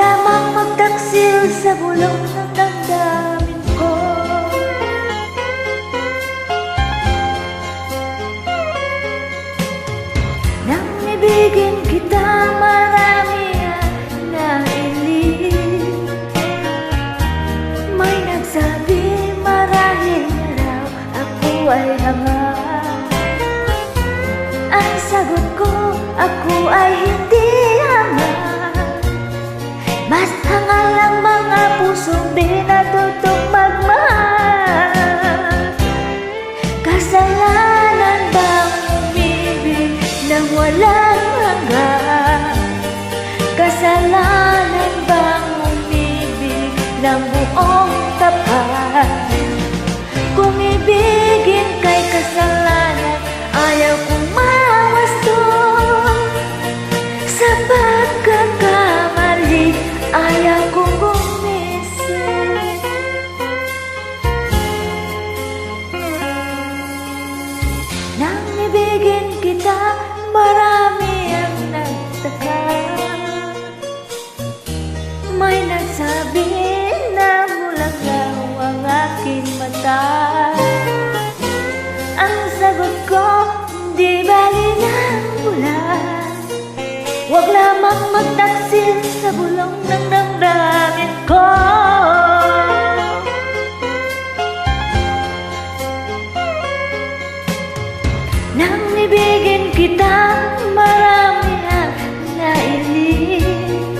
lamang magtaksil sa bulong ng damdamin ko. Nang ibigin kita, marami ang nailing. May nagsabi marahil na raw ako ay hanga. Ang sagot ko, ako ay hindi hanga. Mas hanga lang mga pusong di natutong magmahal. Kasalanan bang umibig nang walang hanggan? Kasalanan bang umibig ng buong tapat? Kung ibigin kay kasalanan, ayaw kong mawasto. Sa pagkakamali, ayaw kong gumising. Nang ibigin kita, marami ang nagtaka. May nagsabi na mulagaw ang aking mata. Ang sagot ko, di bali ng bulan. Huwag lamang magtaksil sa bulong ng damdamin ko. Nang ibigin kita, marami ang nailing.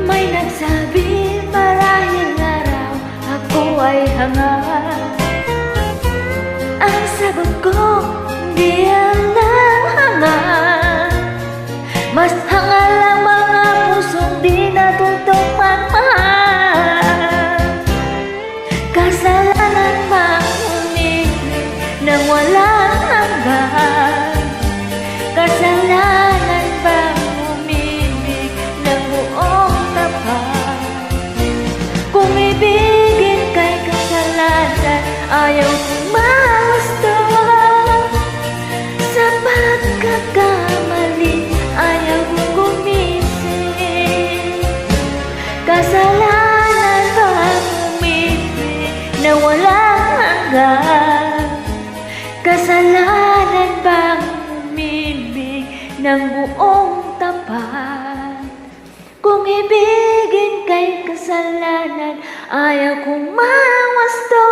May nagsabi marahil na raw ako ay hanga. Ang sagot ko, di yan ang hanga. Mas hanga lang mga pusong di natutong magmahal. Kasalanan bang umibig nang walang hanggan? Kasalanan bang umibig ng buong tapat? Kung ibigin kay kasalanan, ayaw kong mawasto. Sa pagkakamali, ayaw kong gumising. Kasalanan bang umibig na walang hanggan? Kasalanan bang umibig ng buong tapat? Kung ibigin kay kasalanan, ayaw kong mawasto.